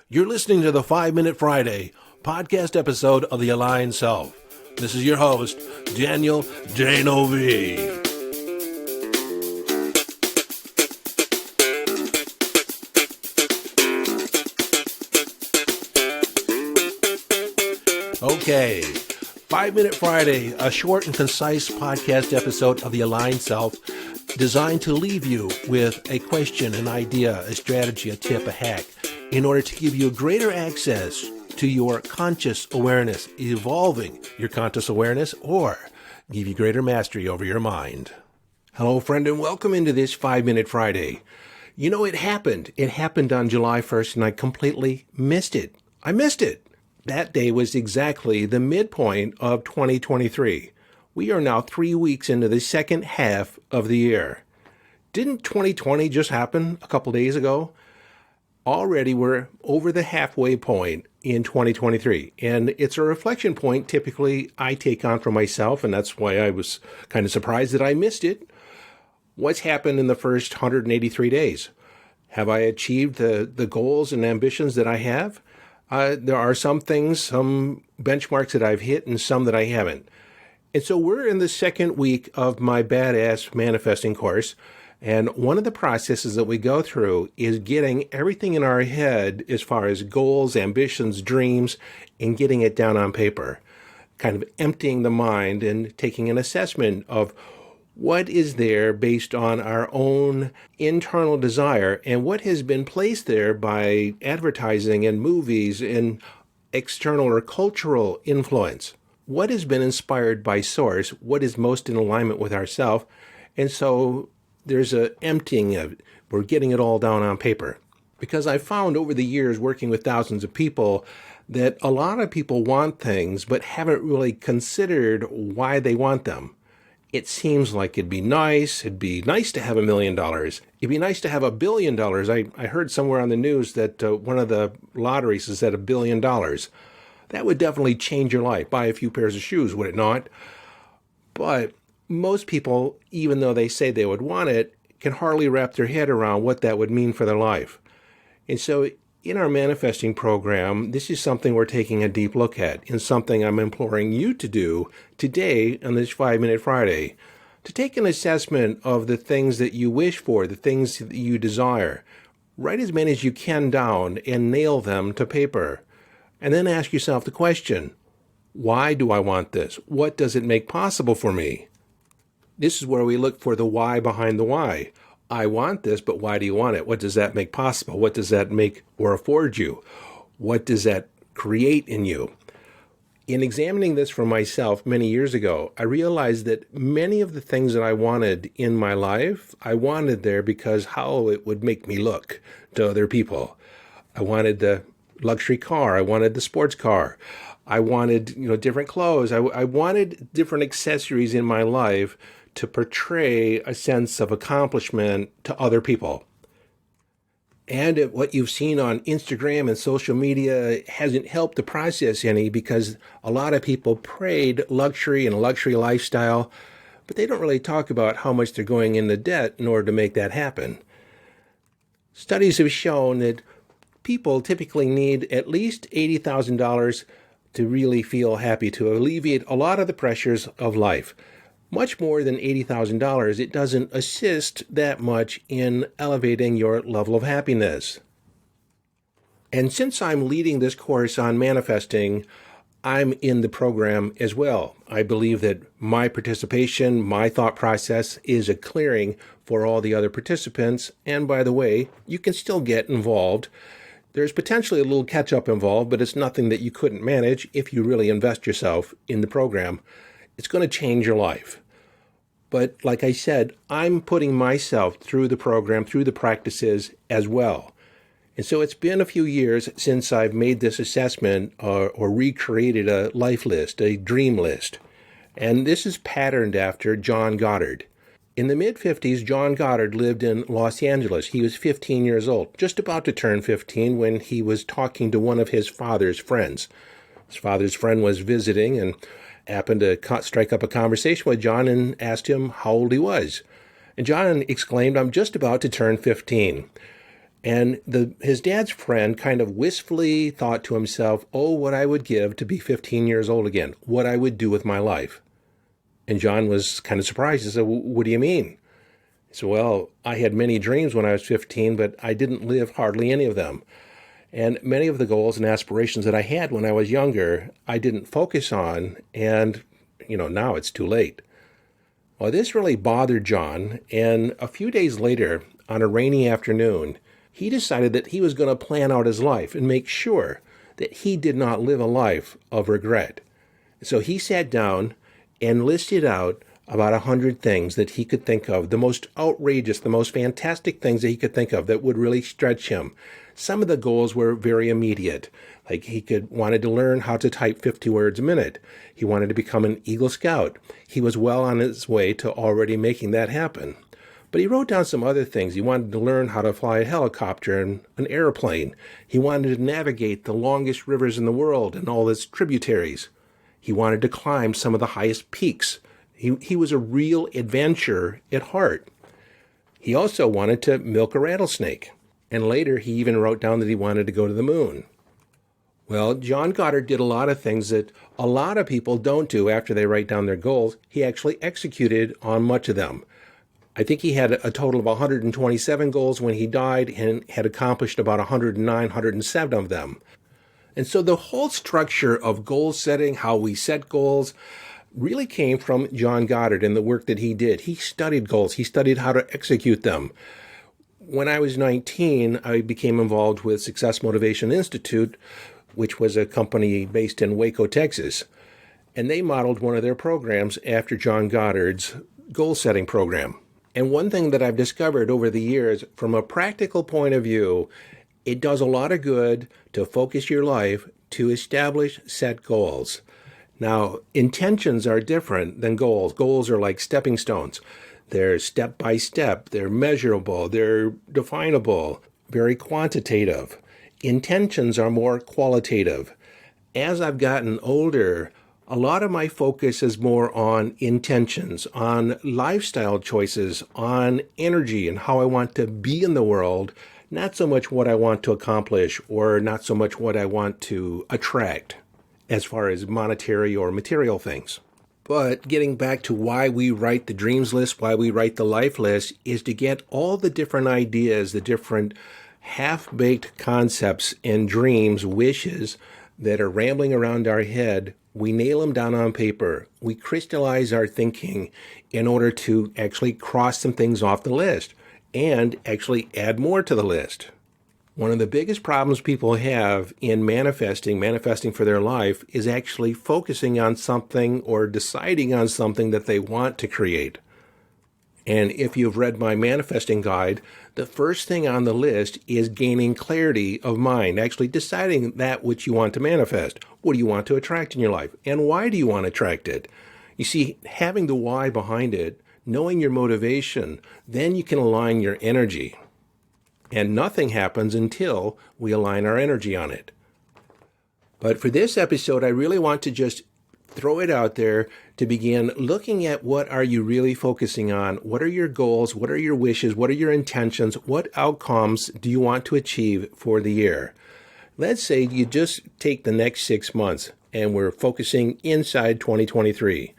You're listening to the 5-Minute Friday podcast episode of The Aligned Self. This is your host, Daniel J-N-O-V. Okay, 5-Minute Friday, a short and concise podcast episode of The Aligned Self, designed to leave you with a question, an idea, a strategy, a tip, a hack, in order to give you greater access to your conscious awareness, evolving your conscious awareness, or give you greater mastery over your mind. Hello, friend, and welcome into this 5-Minute Friday. You know, it happened. It happened on July 1st, and I completely missed it. I missed it. That day was exactly the midpoint of 2023. We are now 3 weeks into the second half of the year. Didn't 2020 just happen a couple days ago? Already we're over the halfway point in 2023, and it's a reflection point typically I take on for myself, and that's why I was kind of surprised that I missed it. What's happened in the first 183 days? Have I achieved the goals and ambitions that I have? There are some things, some benchmarks that I've hit and some that I haven't. And so we're in the second week of my Badass Manifesting course. And one of the processes that we go through is getting everything in our head as far as goals, ambitions, dreams, and getting it down on paper. Kind of emptying the mind and taking an assessment of what is there based on our own internal desire and what has been placed there by advertising and movies and external or cultural influence. What has been inspired by source? What is most in alignment with ourselves? And so there's an emptying of it. We're getting it all down on paper. Because I've found over the years working with thousands of people that a lot of people want things but haven't really considered why they want them. It seems like it'd be nice to have $1 million. It'd be nice to have $1 billion. I heard somewhere on the news that one of the lotteries is at $1 billion. That would definitely change your life. Buy a few pairs of shoes, would it not? But most people, even though they say they would want it, can hardly wrap their head around what that would mean for their life. And so in our manifesting program, this is something we're taking a deep look at, and something I'm imploring you to do today on this 5-Minute Friday, to take an assessment of the things that you wish for, the things that you desire. Write as many as you can down and nail them to paper. And then ask yourself the question, why do I want this? What does it make possible for me? This is where we look for the why behind the why. I want this, but why do you want it? What does that make possible? What does that make or afford you? What does that create in you? In examining this for myself many years ago, I realized that many of the things that I wanted in my life, I wanted there because how it would make me look to other people. I wanted the luxury car. I wanted the sports car. I wanted, different clothes. I wanted different accessories in my life to portray a sense of accomplishment to other people. And what you've seen on Instagram and social media hasn't helped the process any, because a lot of people parade luxury and a luxury lifestyle, but they don't really talk about how much they're going into debt in order to make that happen. Studies have shown that people typically need at least $80,000 to really feel happy, to alleviate a lot of the pressures of life. Much more than $80,000, it doesn't assist that much in elevating your level of happiness. And since I'm leading this course on manifesting, I'm in the program as well. I believe that my participation, my thought process is a clearing for all the other participants. And by the way, you can still get involved. There's potentially a little catch-up involved, but it's nothing that you couldn't manage if you really invest yourself in the program. It's going to change your life. But like I said, I'm putting myself through the program, through the practices as well. And so it's been a few years since I've made this assessment or recreated a life list, a dream list. And this is patterned after John Goddard. In the mid-50s, John Goddard lived in Los Angeles. He was 15 years old, just about to turn 15, when he was talking to one of his father's friends. His father's friend was visiting and happened to strike up a conversation with John and asked him how old he was. And John exclaimed, "I'm just about to turn 15. And his dad's friend kind of wistfully thought to himself, oh, what I would give to be 15 years old again, what I would do with my life. And John was kind of surprised. He said, what do you mean? He said, well, I had many dreams when I was 15, but I didn't live hardly any of them. And many of the goals and aspirations that I had when I was younger, I didn't focus on, and, now it's too late. Well, this really bothered John, and a few days later, on a rainy afternoon, he decided that he was going to plan out his life and make sure that he did not live a life of regret. So he sat down and listed out about 100 things that he could think of, the most outrageous, the most fantastic things that he could think of that would really stretch him. Some of the goals were very immediate, like he wanted to learn how to type 50 words a minute. He wanted to become an Eagle Scout. He was well on his way to already making that happen. But he wrote down some other things. He wanted to learn how to fly a helicopter and an airplane. He wanted to navigate the longest rivers in the world and all its tributaries. He wanted to climb some of the highest peaks. He was a real adventurer at heart. He also wanted to milk a rattlesnake. And later, he even wrote down that he wanted to go to the moon. Well, John Goddard did a lot of things that a lot of people don't do after they write down their goals. He actually executed on much of them. I think he had a total of 127 goals when he died and had accomplished about 109, 107 of them. And so the whole structure of goal setting, how we set goals, really came from John Goddard and the work that he did. He studied goals. He studied how to execute them. When I was 19, I became involved with Success Motivation Institute, which was a company based in Waco, Texas. And they modeled one of their programs after John Goddard's goal-setting program. And one thing that I've discovered over the years, from a practical point of view, it does a lot of good to focus your life to establish set goals. Now, intentions are different than goals. Goals are like stepping stones. They're step by step, they're measurable, they're definable, very quantitative. Intentions are more qualitative. As I've gotten older, a lot of my focus is more on intentions, on lifestyle choices, on energy and how I want to be in the world, not so much what I want to accomplish or not so much what I want to attract as far as monetary or material things. But getting back to why we write the dreams list, why we write the life list, is to get all the different ideas, the different half-baked concepts and dreams, wishes that are rambling around our head. We nail them down on paper. We crystallize our thinking in order to actually cross some things off the list and actually add more to the list. One of the biggest problems people have in manifesting for their life, is actually focusing on something or deciding on something that they want to create. And if you've read my manifesting guide, the first thing on the list is gaining clarity of mind, actually deciding that which you want to manifest. What do you want to attract in your life? And why do you want to attract it? You see, having the why behind it, knowing your motivation, then you can align your energy. And nothing happens until we align our energy on it. But for this episode, I really want to just throw it out there to begin looking at what are you really focusing on? What are your goals? What are your wishes? What are your intentions? What outcomes do you want to achieve for the year? Let's say you just take the next 6 months and we're focusing inside 2023.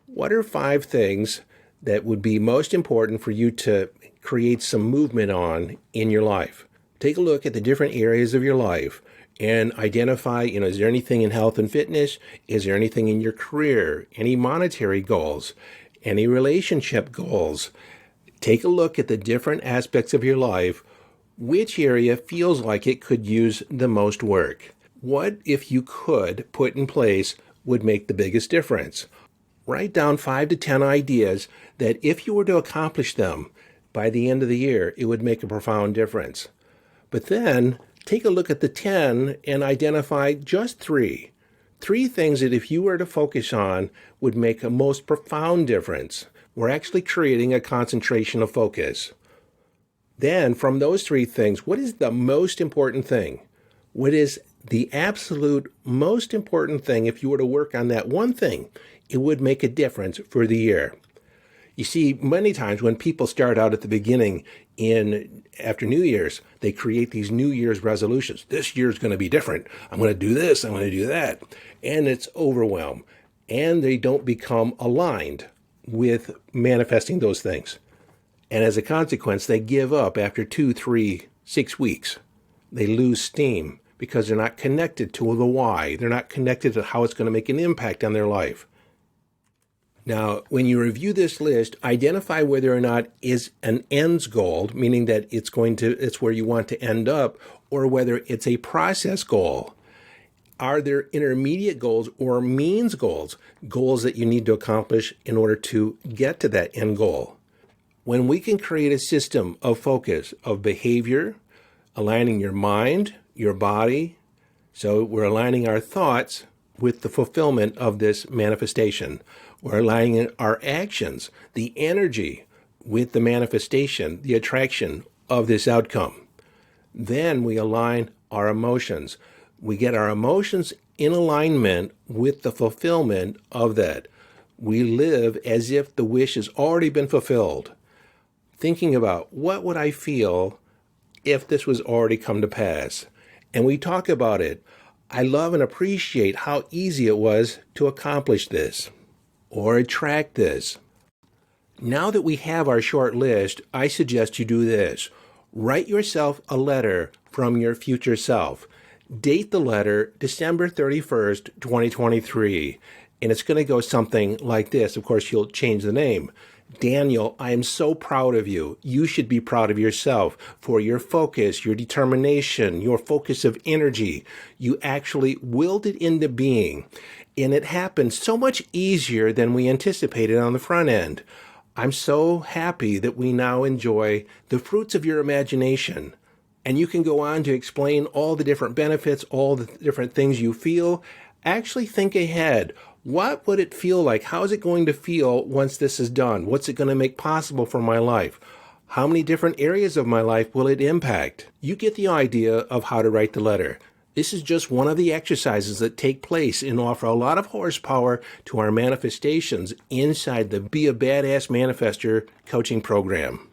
What are 5 things that would be most important for you to create some movement on in your life? Take a look at the different areas of your life and identify, is there anything in health and fitness? Is there anything in your career? Any monetary goals? Any relationship goals? Take a look at the different aspects of your life. Which area feels like it could use the most work? What, if you could, put in place would make the biggest difference? Write down 5 to 10 ideas that if you were to accomplish them by the end of the year, it would make a profound difference. But then take a look at the 10 and identify just 3. 3 things that if you were to focus on would make a most profound difference. We're actually creating a concentration of focus. Then from those 3 things, what is the most important thing? What is the absolute most important thing? If you were to work on that one thing, it would make a difference for the year. You see, many times when people start out at the beginning, after New Year's, they create these New Year's resolutions. This year's going to be different. I'm going to do this. I'm going to do that. And it's overwhelm. And they don't become aligned with manifesting those things. And as a consequence, they give up after 2, 3, 6 weeks. They lose steam because they're not connected to the why. They're not connected to how it's going to make an impact on their life. Now, when you review this list, identify whether or not is an ends goal, meaning that it's where you want to end up, or whether it's a process goal. Are there intermediate goals or means goals that you need to accomplish in order to get to that end goal? When we can create a system of focus, of behavior, aligning your mind, your body, so we're aligning our thoughts with the fulfillment of this manifestation. We're aligning our actions, the energy, with the manifestation, the attraction of this outcome. Then we align our emotions. We get our emotions in alignment with the fulfillment of that. We live as if the wish has already been fulfilled. Thinking about what would I feel if this was already come to pass. And we talk about it. I love and appreciate how easy it was to accomplish this or attract this. Now that we have our short list, I suggest you do this. Write yourself a letter from your future self. Date the letter December 31st, 2023. And it's going to go something like this. Of course, you'll change the name. Daniel, I am so proud of you. You should be proud of yourself for your focus, your determination, your focus of energy. You actually willed it into being. And it happened so much easier than we anticipated on the front end. I'm so happy that we now enjoy the fruits of your imagination. And you can go on to explain all the different benefits, all the different things you feel. Actually think ahead. What would it feel like? How is it going to feel once this is done? What's it going to make possible for my life? How many different areas of my life will it impact? You get the idea of how to write the letter. This is just one of the exercises that take place and offer a lot of horsepower to our manifestations inside the Be a Badass Manifestor coaching program.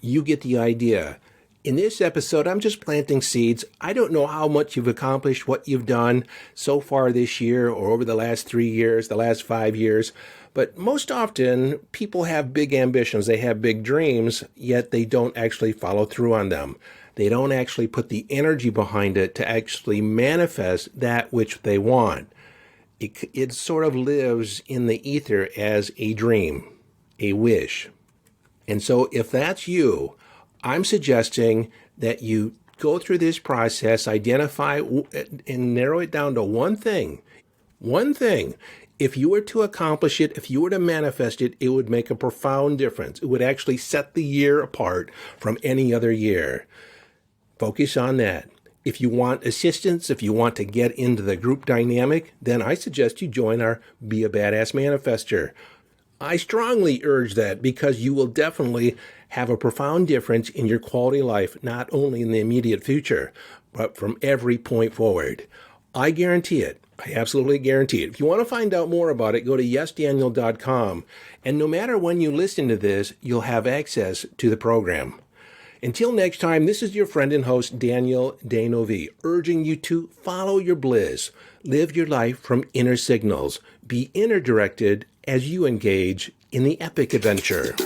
You get the idea. In this episode, I'm just planting seeds. I don't know how much you've accomplished, what you've done so far this year or over the last 3 years, the last 5 years. But most often, people have big ambitions. They have big dreams, yet they don't actually follow through on them. They don't actually put the energy behind it to actually manifest that which they want. It sort of lives in the ether as a dream, a wish. And so if that's you, I'm suggesting that you go through this process, identify and narrow it down to one thing. One thing. If you were to accomplish it, if you were to manifest it, it would make a profound difference. It would actually set the year apart from any other year. Focus on that. If you want assistance, if you want to get into the group dynamic, then I suggest you join our Be a Badass Manifestor. I strongly urge that because you will definitely have a profound difference in your quality of life, not only in the immediate future, but from every point forward. I guarantee it. I absolutely guarantee it. If you want to find out more about it, go to yesdaniel.com. And no matter when you listen to this, you'll have access to the program. Until next time, this is your friend and host, Daniel Danovi, urging you to follow your bliss. Live your life from inner signals. Be inner directed as you engage in the epic adventure.